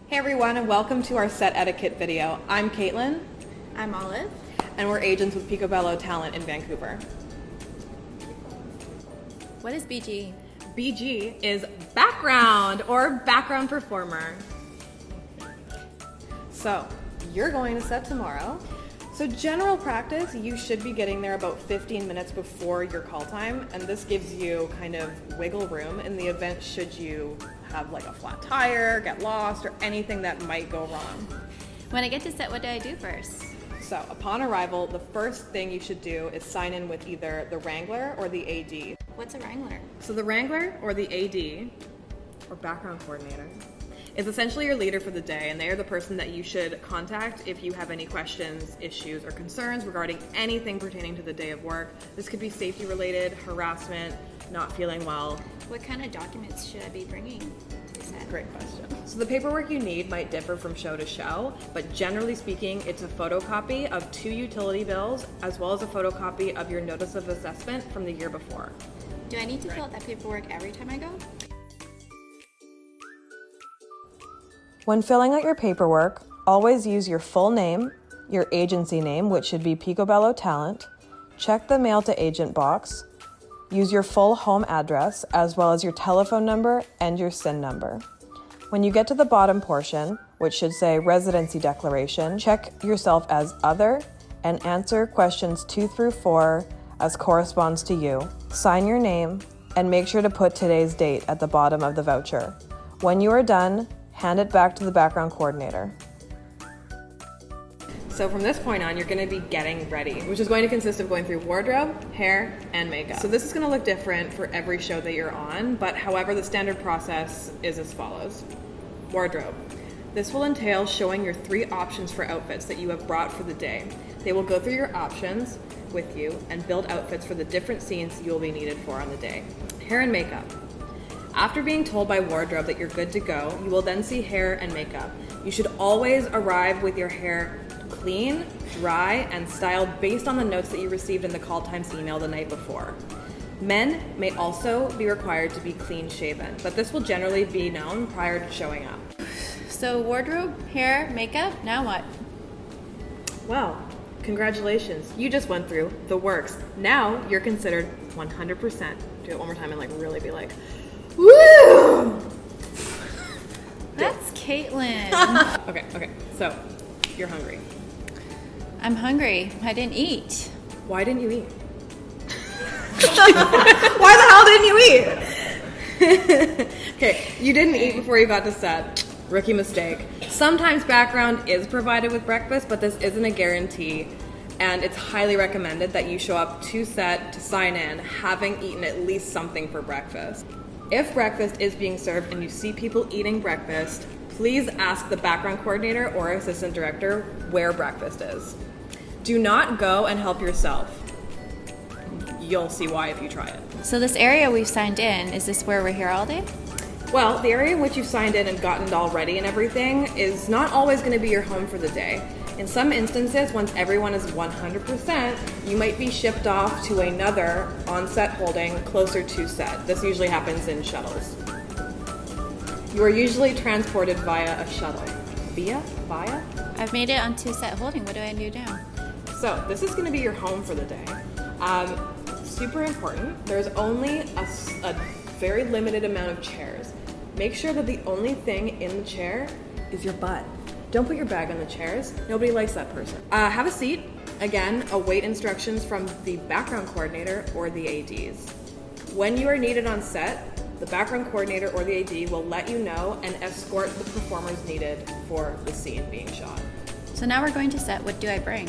Hey everyone, and welcome to our set etiquette video. I'm Caitlin. I'm Olive. And we're agents with Picobello Talent in Vancouver. What is BG? BG is background or background performer. So, you're going to set tomorrow. So general practice, you should be getting there about 15 minutes before your call time, and this gives you kind of wiggle room in the event should you have like a flat tire, get lost, or anything that might go wrong. When I get to set, what do I do first? So upon arrival, the first thing you should do is sign in with either the Wrangler or the AD. What's a Wrangler? So the Wrangler or the AD, or background coordinator, is essentially your leader for the day, and they are the person that you should contact if you have any questions, issues, or concerns regarding anything pertaining to the day of work. This could be safety related, harassment, not feeling well. What kind of documents should I be bringing to the set? Great question. So the paperwork you need might differ from show to show, but generally speaking, it's a photocopy of 2 utility bills, as well as a photocopy of your notice of assessment from the year before. Do I need to fill out that paperwork every time I go? When filling out your paperwork, always use your full name, your agency name, which should be Picobello Talent, check the mail to agent box, use your full home address, as well as your telephone number and your SIN number. When you get to the bottom portion, which should say residency declaration, check yourself as other and answer questions 2 through 4 as corresponds to you. Sign your name and make sure to put today's date at the bottom of the voucher. When you are done, hand it back to the background coordinator. So from this point on, you're going to be getting ready, which is going to consist of going through wardrobe, hair, and makeup. So this is going to look different for every show that you're on, but however, the standard process is as follows. Wardrobe. This will entail showing your 3 options for outfits that you have brought for the day. They will go through your options with you and build outfits for the different scenes you will be needed for on the day. Hair and makeup. After being told by wardrobe that you're good to go, you will then see hair and makeup. You should always arrive with your hair clean, dry, and styled based on the notes that you received in the call times email the night before. Men may also be required to be clean shaven, but this will generally be known prior to showing up. So wardrobe, hair, makeup, now what? Well, congratulations, you just went through the works. Now you're considered 100%. Do it one more time and really be like, woo! That's Caitlin. Okay, so you're hungry. I'm hungry. I didn't eat. Why didn't you eat? Why the hell didn't you eat? Okay, you didn't eat before you got to set. Rookie mistake. Sometimes background is provided with breakfast, but this isn't a guarantee, and it's highly recommended that you show up to set to sign in having eaten at least something for breakfast. If breakfast is being served and you see people eating breakfast, please ask the background coordinator or assistant director where breakfast is. Do not go and help yourself. You'll see why if you try it. So this area we've signed in, is this where we're here all day? Well, the area in which you signed in and gotten it all ready and everything is not always going to be your home for the day. In some instances, once everyone is 100%, you might be shipped off to another on-set holding closer to set. This usually happens in shuttles. You are usually transported via a shuttle. Via? I've made it onto set holding. What do I do now? So this is going to be your home for the day. Super important. There's only a very limited amount of chairs. Make sure that the only thing in the chair is your butt. Don't put your bag on the chairs. Nobody likes that person. Have a seat. Again, await instructions from the background coordinator or the ADs. When you are needed on set, the background coordinator or the AD will let you know and escort the performers needed for the scene being shot. So now we're going to set. What do I bring?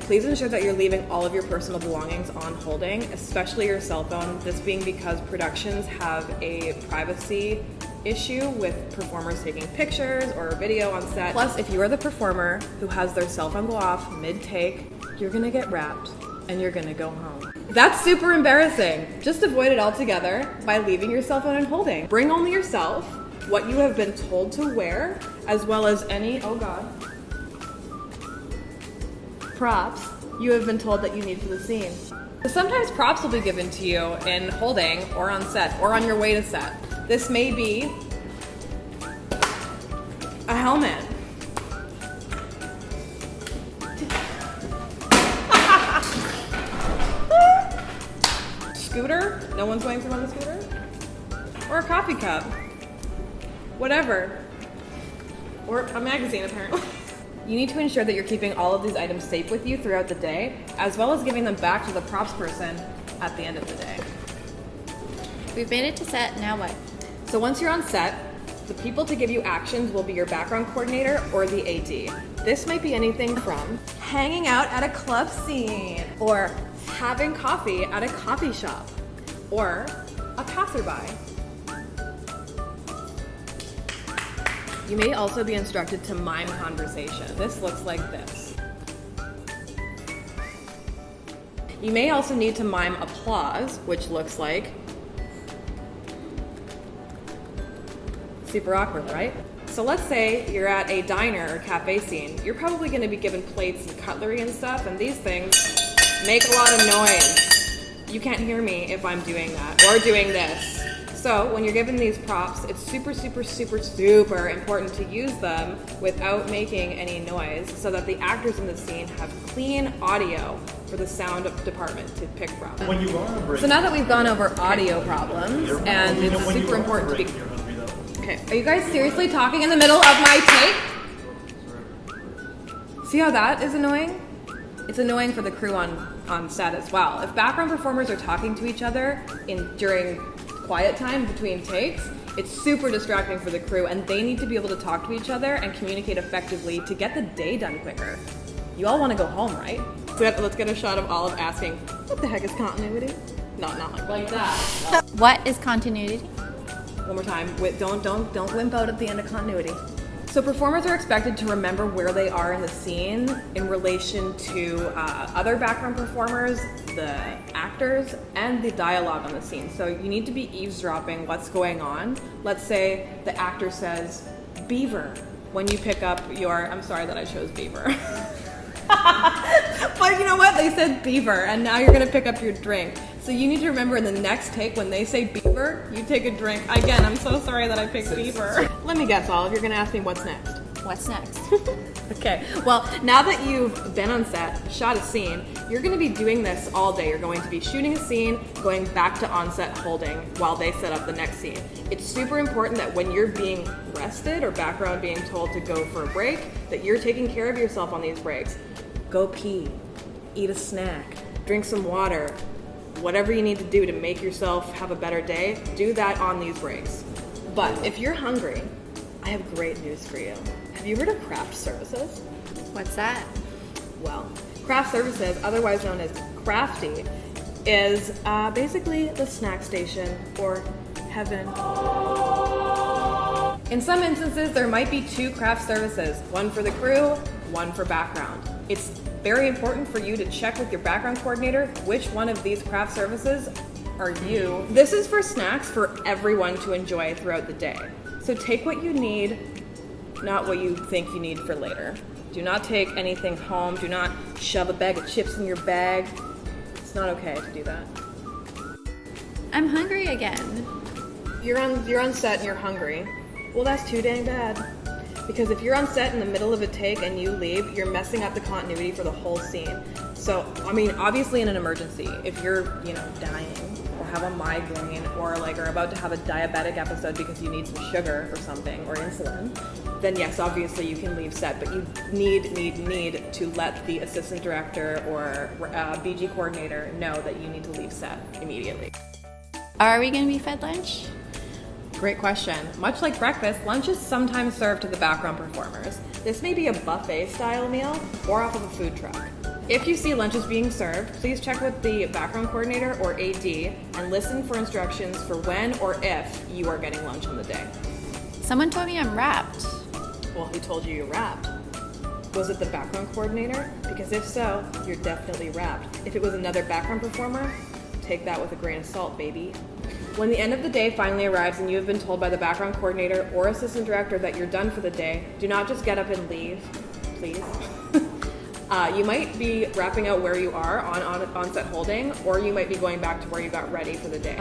Please ensure that you're leaving all of your personal belongings on holding, especially your cell phone. This being because productions have a privacy issue with performers taking pictures or video on set. Plus, if you are the performer who has their cell phone go off mid-take, you're gonna get wrapped and you're gonna go home. That's super embarrassing. Just avoid it altogether by leaving your cell phone on holding. Bring only yourself, what you have been told to wear, as well as any, oh God, props you have been told that you need for the scene. Sometimes props will be given to you in holding or on set or on your way to set. This may be A helmet. Scooter? No one's going through on the scooter? Or a coffee cup. Whatever. Or a magazine, apparently. You need to ensure that you're keeping all of these items safe with you throughout the day, as well as giving them back to the props person at the end of the day. We've made it to set, now what? So once you're on set, the people to give you actions will be your background coordinator or the AD. This might be anything from hanging out at a club scene, or having coffee at a coffee shop, or a passerby. You may also be instructed to mime conversation. This looks like this. You may also need to mime applause, which looks like super awkward, right? So let's say you're at a diner or cafe scene. You're probably going to be given plates and cutlery and stuff, and these things make a lot of noise. You can't hear me if I'm doing that or doing this. So when you're given these props, it's super, super, super, super important to use them without making any noise so that the actors in the scene have clean audio for the sound department to pick from. When you go on a break, So now that we've gone over audio problems, and it's super important to be... you're hungry though. Okay, are you guys seriously talking in the middle of my take? See how that is annoying? It's annoying for the crew on set as well. If background performers are talking to each other during quiet time between takes, it's super distracting for the crew, and they need to be able to talk to each other and communicate effectively to get the day done quicker. You all want to go home, right? So let's get a shot of Olive asking, what the heck is continuity? No, not like that. What is continuity? One more time. Wait, don't wimp out at the end of continuity. So performers are expected to remember where they are in the scene in relation to other background performers, the actors, and the dialogue on the scene. So you need to be eavesdropping what's going on. Let's say the actor says, beaver, when you pick up your, I'm sorry that I chose beaver. But you know what? They said beaver, and now you're gonna pick up your drink. So you need to remember in the next take, when they say beaver, you take a drink. Again, I'm so sorry that I picked beaver. Let me guess, Olive, you're gonna ask me what's next. What's next? Okay, well, now that you've been on set, shot a scene, you're gonna be doing this all day. You're going to be shooting a scene, going back to on-set holding while they set up the next scene. It's super important that when you're being rested or background being told to go for a break, that you're taking care of yourself on these breaks. Go pee, eat a snack, drink some water, whatever you need to do to make yourself have a better day, do that on these breaks. But if you're hungry, I have great news for you. Have you heard of craft services? What's that? Well, craft services, otherwise known as Crafty, is basically the snack station or heaven. In some instances, there might be 2 craft services, one for the crew, one for background. It's very important for you to check with your background coordinator which one of these craft services are you. This is for snacks for everyone to enjoy throughout the day. So take what you need, not what you think you need for later. Do not take anything home. Do not shove a bag of chips in your bag. It's not okay to do that. I'm hungry again. You're on set and you're hungry. Well, that's too dang bad. Because if you're on set in the middle of a take and you leave, you're messing up the continuity for the whole scene. So, I mean, obviously in an emergency, if you're, dying or have a migraine or are about to have a diabetic episode because you need some sugar or something or insulin, then yes, obviously you can leave set, but you need to let the assistant director or BG coordinator know that you need to leave set immediately. Are we going to be fed lunch? Great question. Much like breakfast, lunch is sometimes served to the background performers. This may be a buffet style meal or off of a food truck. If you see lunches being served, please check with the background coordinator or AD and listen for instructions for when or if you are getting lunch on the day. Someone told me I'm wrapped. Well, who told you you're wrapped? Was it the background coordinator? Because if so, you're definitely wrapped. If it was another background performer, take that with a grain of salt, baby. When the end of the day finally arrives and you have been told by the background coordinator or assistant director that you're done for the day, do not just get up and leave, please. You might be wrapping out where you are on set holding, or you might be going back to where you got ready for the day.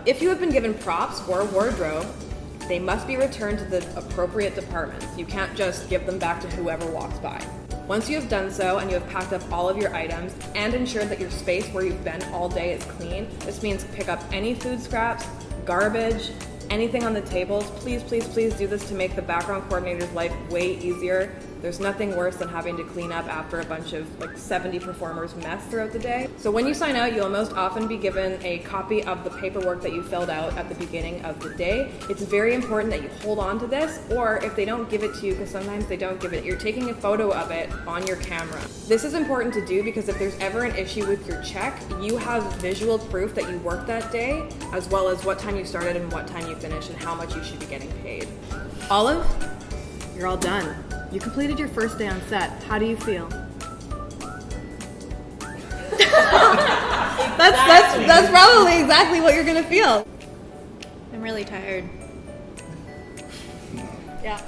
If you have been given props or wardrobe, They must be returned to the appropriate departments. You can't just give them back to whoever walks by. Once you have done so and you have packed up all of your items and ensured that your space where you've been all day is clean, this means pick up any food scraps, garbage, anything on the tables. Please, please, please do this to make the background coordinator's life way easier. There's nothing worse than having to clean up after a bunch of 70 performers mess throughout the day. So when you sign out, you'll most often be given a copy of the paperwork that you filled out at the beginning of the day. It's very important that you hold on to this, or if they don't give it to you, because sometimes they don't give it, you're taking a photo of it on your camera. This is important to do because if there's ever an issue with your check, you have visual proof that you worked that day, as well as what time you started and what time you finished and how much you should be getting paid. Olive, you're all done. You completed your first day on set. How do you feel? That's probably exactly what you're gonna feel. I'm really tired. Yeah.